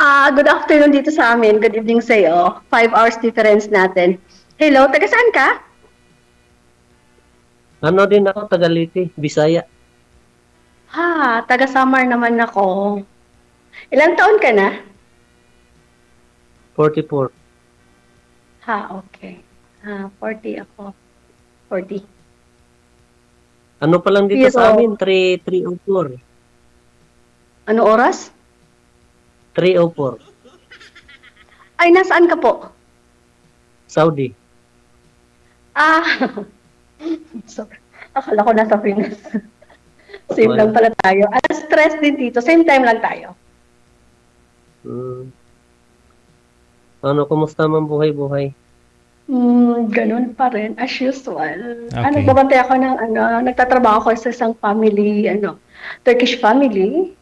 Good afternoon dito sa amin. Good evening sa iyo. 5 hours difference natin. Hello, taga saan ka? Ano din ako, taga Leyte, Bisaya. Taga Samar naman ako. Ilang taon ka na? 44. Okay. 40 ako. 40. Ano pa lang dito sa Pero, amin, 304. ano oras? 304. Ay, nasaan ka po? Saudi. Ah, sorry. Akala ko nasa Pinas. Same lang pala tayo. Stress din dito. Same time lang tayo. Ano, kumusta man buhay-buhay? Ganun pa rin, as usual. Okay. Nagbabantay ako ng nagtatrabaho ako sa isang family, Turkish family.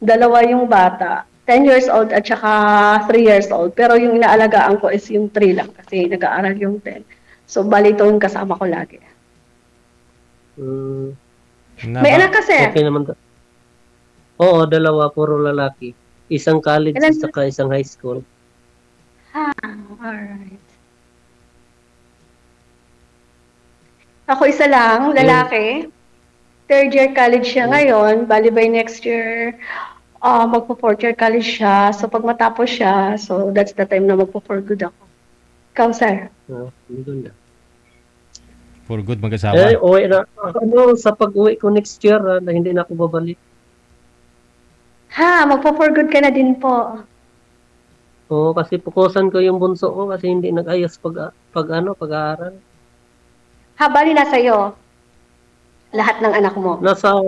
Dalawa yung bata, 10 years old at saka 3 years old. Pero yung inaalagaan ko is yung 3 lang kasi nag-aaral yung 10. So, bali ito yung kasama ko lagi. May anak kasi. Okay naman. Oo, dalawa, puro lalaki. Isang college, saka isang high school. Alright. Ako isa lang, lalaki. Third year college siya ngayon. Bali by next year, magpo-fourth year college siya. So pag matapos siya, so that's the time na magpo-for good ako. Ikaw, sir? Maganda. For good mag-asawa. Uwi na. Sa pag-uwi ko next year, na hindi na ako babalik. Magpo-for good ka na din po. Oo, kasi pukusan ko yung bunso ko kasi hindi nag-ayos pag-aaral. Bali na sa'yo. Lahat ng anak mo. Nasa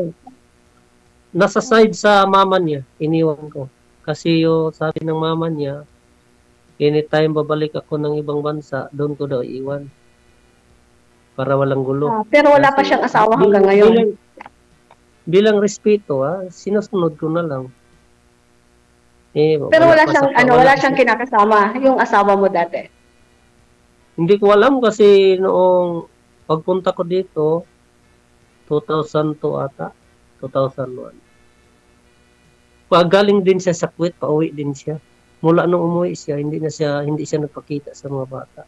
side sa mama niya, iniwan ko. Kasi yung sabi ng mama niya, anytime babalik ako ng ibang bansa, doon ko daw iwan. Para walang gulo. Pero wala pa siyang asawa hanggang ngayon. Bilang respeto, sinusunod ko na lang. Pero wala siyang kinakasama, yung asawa mo dati. Hindi ko alam kasi noong pagpunta ko dito, 2002 ata, 2001. Galing din siya sa Kuwait, pauwi din siya. Mula nung umuwi siya, hindi siya nagpakita sa mga bata.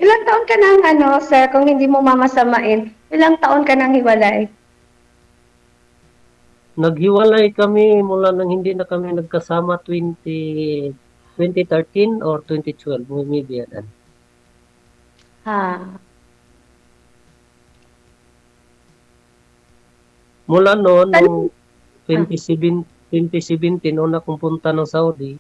Ilang taon ka nang sir, kung hindi mo mamasamain, ilang taon ka nang hiwalay? Naghiwalay kami mula nang hindi na kami nagkasama 2013 or 2012, maybe yan. Mula noong 2017, noon akong punta ng Saudi,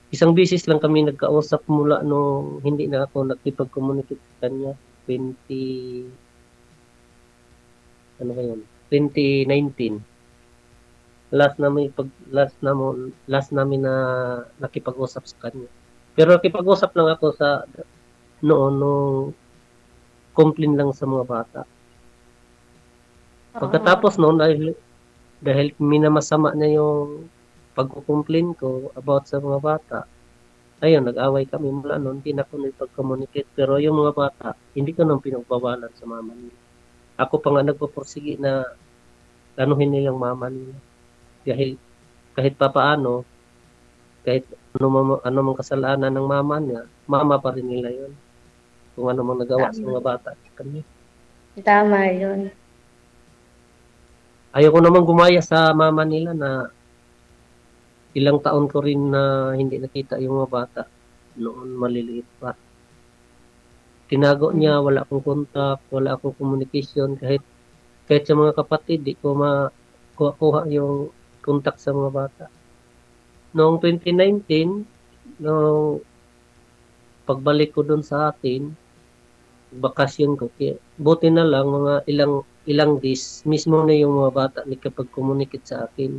isang bisis lang kami nagkausap mula nung hindi na ako nakipag-communicate sa kanya. 2019. Last namin na nakipag-usap sa kanya. Pero nakipag-usap lang ako sa nung complain lang sa mga bata. Pagkatapos noon, dahil minamasama na yung pag-complain ko about sa mga bata, ayun, nag-away kami mula noon, hindi na ako nagpag-communicate. Pero yung mga bata, hindi ko nang pinagbawalan sa mama nila. Ako pa nga nagpupursige na anuhin nilang mama nila. Dahil kahit papaano, kahit ano mang kasalanan ng mama niya, mama pa rin nila yun. Kung ano mang nagawa sa mga bata. Tama yun. Ayoko naman gumaya sa mama nila na ilang taon ko rin na hindi nakita yung mga bata noon maliliit pa. Tinago niya, wala akong contact, wala akong communication, kahit sa mga kapatid, di ko makuha yung contact sa mga bata. Noong 2019, noong pagbalik ko doon sa atin, bakasyon ko, buti na lang mga ilang days, mismo na yung mga bata nakapag-communicate sa akin.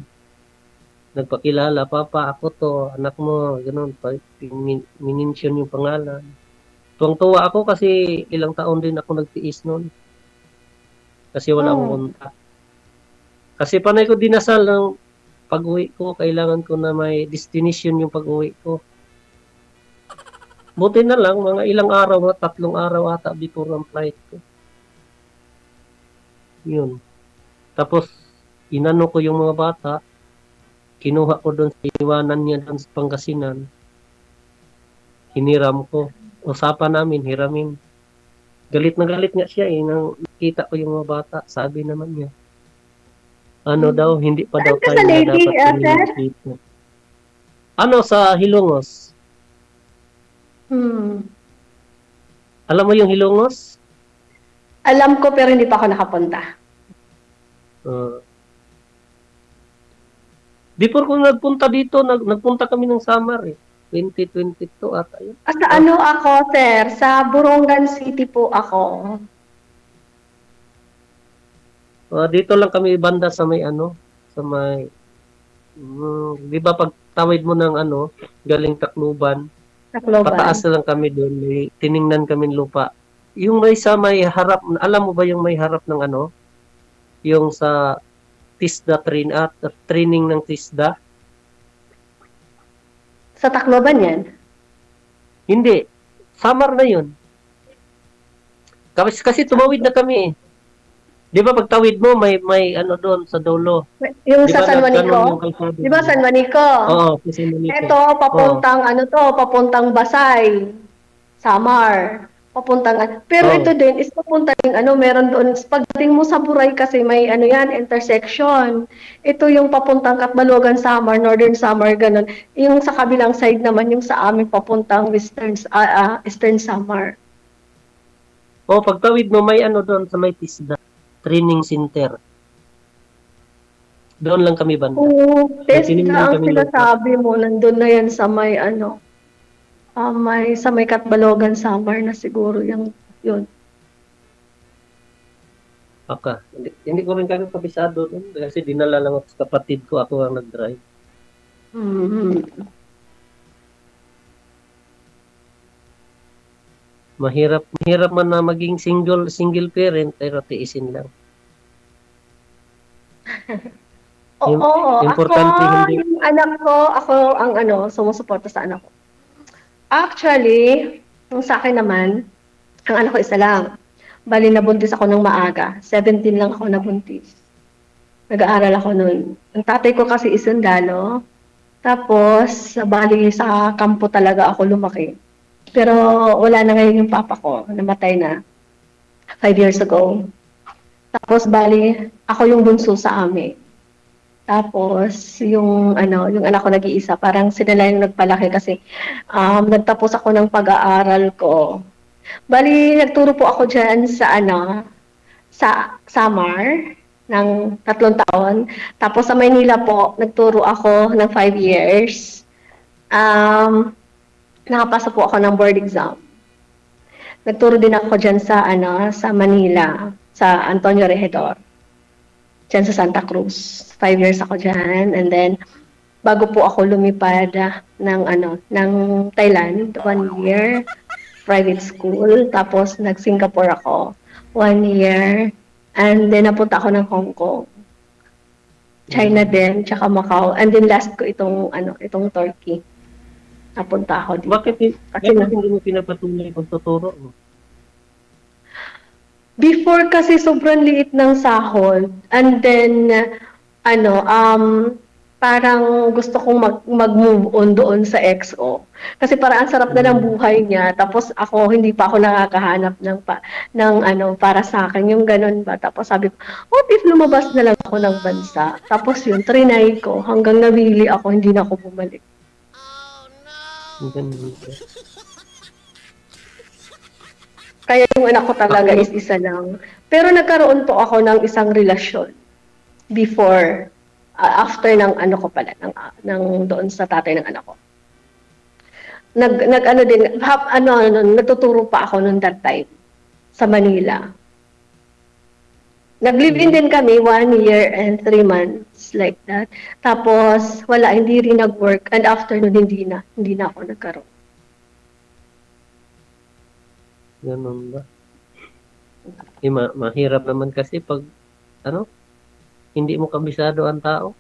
Nagpakilala, papa, ako to, anak mo, gano'n, minention yung pangalan. Tuwang-tuwa ako kasi ilang taon din ako nagtiis noon. Kasi wala akong kontak. Kasi panay ko dinasal ng pag-uwi ko, kailangan ko na may destination yung pag-uwi ko. Buti na lang, mga ilang araw, 3 araw ata before ang flight ko. Yun. Tapos, inano ko yung mga bata, Kinuha ko doon sa iwanan niya doon sa Pangasinan. Hiniram ko. Usapan namin, hiramin. Galit na galit nga siya eh. Nang nakita ko yung mga bata, sabi naman niya. Ano daw, hindi pa daw Saan ka tayo sa na Leyte, dapat sir? tumingin dito. Ano, sa Hilongos. Alam mo yung Hilongos? Alam ko pero hindi pa ako nakapunta. Before ko nagpunta dito, nagpunta kami ng summer eh. 2022 ata yun. Sa ano ako, sir? Sa Borongan City po ako. Dito lang kami banda sa may sa may, di ba pag tawid mo ng galing Tacloban, pataas na lang kami doon, may tiningnan kami lupa. Yung may sa may harap, alam mo ba yung may harap ng yung sa TISDA training ng TISDA? Sa Tacloban yan? Hindi. Summer na yun. Kasi tumawid na kami eh. Di ba pagtawid mo, may doon sa dulo. Yung sa San Juanico? Di ba San Juanico? Oo, sa San Juanico. Ito, papuntang papuntang Basay. Samar. Papuntang pero ito din is papunta ring meron doon pagdating mo sa Buray kasi may yan intersection. Ito yung papuntang Catbalogan Samar, Northern Samar ganun. Yung sa kabilang side naman yung sa amin papuntang Eastern Samar. Pagtawid mo may doon sa may TISDA training center. Doon lang kami banda. TISDA ang sinasabi mo nandun na yan sa may sa may Catbalogan Samar na siguro yun. Baka. Hindi ko rin kami kabisado doon kasi dinala lang ako sa kapatid ko. Ako ang nag-drive. Mahirap man na maging single parent pero tiisin lang. Oo, importante hindi. Yung anak ko, ako ang sumusuporta sa anak ko. Actually, yung sa akin naman, ang anak ko isa lang. Bali, nabuntis ako ng maaga. 17 lang ako nabuntis. Nag-aaral ako noon. Ang tatay ko kasi isundalo. Tapos, bali sa kampo talaga ako lumaki. Pero wala na ngayon yung papa ko. Namatay na 5 years ago. Tapos, bali, ako yung bunso sa amin. Tapos, yung anak ko nag-iisa, parang sila yung nagpalaki kasi nagtapos ako ng pag-aaral ko. Bali, nagturo po ako dyan sa sa Samar ng 3 taon. Tapos sa Maynila po, nagturo ako ng 5 years. Nakapasa po ako ng board exam. Nagturo din ako dyan sa sa Manila, sa Antonio Regidor. Diyan sa Santa Cruz. 5 years ako dyan. And then, bago po ako lumipad ng Thailand, 1 year, private school. Tapos, nag-Singapore ako, 1 year. And then, napunta ako ng Hong Kong. China din, tsaka Macau. And then, last ko itong Turkey. Napunta ako dito. Bakit hindi mo pinapatuloy kung tuturo mo? Before kasi sobrang liit ng sahod, and then parang gusto kong mag-move on doon sa XO. Kasi parang ang sarap na ng buhay niya, tapos ako hindi pa ako nakakahanap ng para sa akin, yung ganun ba. Tapos sabi ko, what if lumabas na lang ako ng bansa? Tapos yun, trinay ko, hanggang nabili ako, hindi na ako bumalik. Kaya yung anak ko talaga is isa lang. Pero nagkaroon po ako ng isang relasyon before, after ng ko pala, ng doon sa tatay ng anak ko. Natuturo pa ako noon that time sa Manila. Nag-live-in din kami 1 year and 3 months like that. Tapos wala, hindi rin nag-work, and after noon hindi na ako nagkaroon. Ganun ba? Mahirap naman kasi pag hindi mo kabisado ang tao.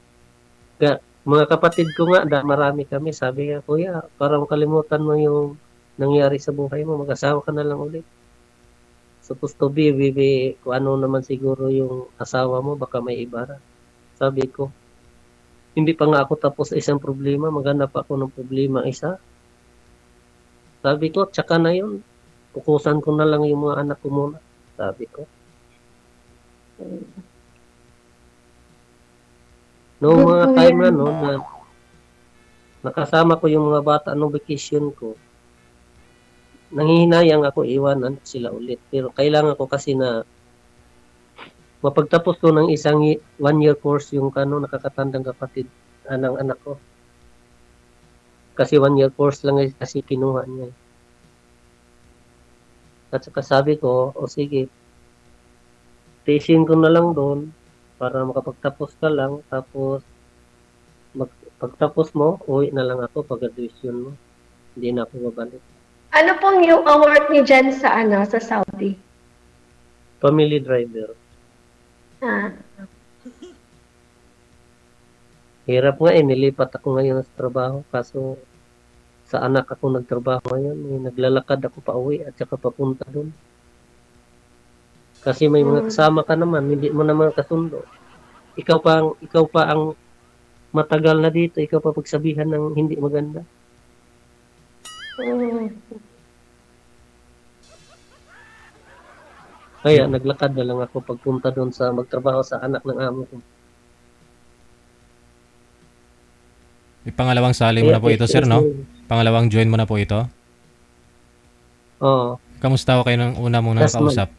Mga kapatid ko nga, marami kami, sabi nga, kuya, parang kalimutan mo yung nangyari sa buhay mo, mag-asawa ka na lang ulit. Supposed to be, kung ano naman siguro yung asawa mo, baka may iba. Sabi ko, Hindi pa nga ako tapos sa isang problema, maghanap ako ng problema isa. Sabi ko, tsaka na yun. Pukusan ko na lang yung mga anak ko muna. Sabi ko. Noong Good mga po time yan. na nakasama ko yung mga bata nung vacation ko, nanghihinayang ako iwanan sila ulit. Pero kailangan ko kasi na mapagtapos ko ng isang 1-year course yung nakakatandang kapatid ng anak ko. Kasi 1-year course lang kasi kinuha niya. At saka sabi ko, o sige, tiisin ko na lang doon para makapagtapos ka lang. Tapos, pagtapos mo, uwi na lang ako pag-graduation mo. Hindi na ako babalik. Ano pong yung work niyo dyan sa sa Saudi? Family driver. Ah, Hirap nga nilipat ako ngayon sa trabaho. Kaso, sa anak ako nagtrabaho ngayon. Naglalakad ako pa uwi at saka papunta doon. Kasi may mga kasama ka naman, hindi mo naman kasundo. Ikaw pa ang matagal na dito, ikaw pa pagsabihan ng hindi maganda. Kaya naglakad na lang ako pagpunta doon sa magtrabaho sa anak ng amo ko. Pangalawang sali mo na po ito, sir, no? Pangalawang join mo na po ito? Oo. Kamusta ko kayo nung una mong nakausap?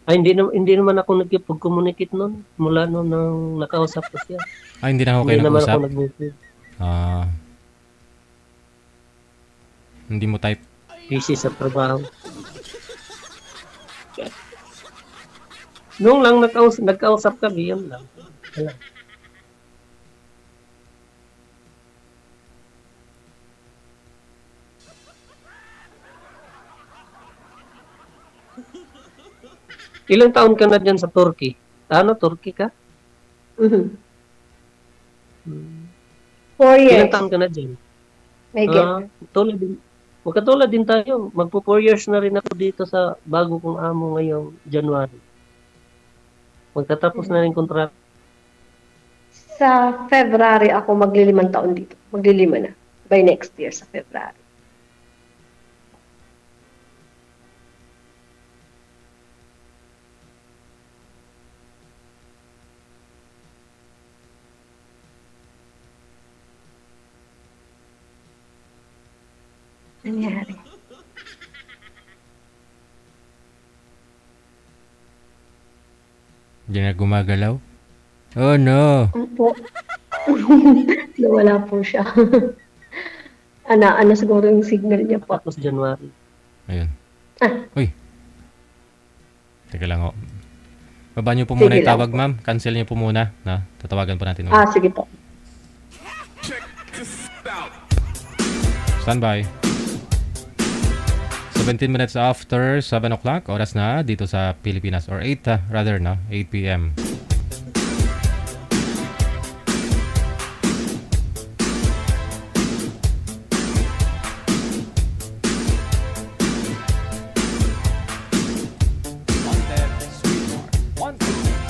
Ay, hindi naman ako nagkipag-communicate noon. Mula noon nang nakausap ko siya. Hindi na ako kayo Hindi naman nag-usap? ako nag-message. Hindi mo type? Busy sa trabaho. Noong lang nagkausap kami, yun lang. Wala. Ilang taon ka na dyan sa Turkey? Turkey ka? 4 years. Ilang taon ka na dyan? May get. Magkatulad din tayo. Magpo 4 years na rin ako dito sa bago kong amo ngayong January. Magtatapos na rin kontrata. Sa February ako maglilimang taon dito. Maglilima na. By next year sa February. Nangyari. Hindi na gumagalaw? Oh no! Po. Nawala po siya. Ano siguro yung signal niya po. Tapos January. Ayun. Uy. Teka lang ho. Baba niyo po Sige muna lang itawag, po. ma'am. Cancel niyo po muna. Tatawagan po natin. Sige po. Standby. 17 minutes after 7 o'clock. Oras na dito sa Pilipinas. Or 8 rather, 8 p.m.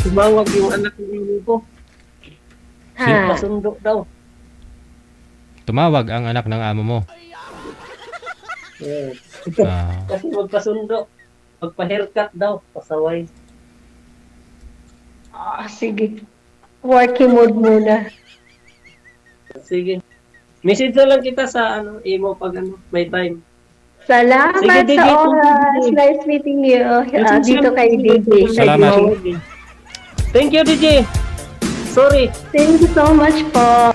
Tumawag yung anak ng amo ko. Pasundo daw. Tumawag ang anak ng amo mo. Yeah. Ah, Kasi magpasundo. Magpa-haircut daw. Pasaway. Sige. Working mode muna. Sige. Message na lang kita sa imo pag may time. Salamat Sige, DJ, sa oras. DJ. Nice meeting you. Dito kay DJ. Salamat. Thank you, DJ. Sorry. Thank you so much po.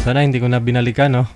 sana hindi ko na binalikan, no?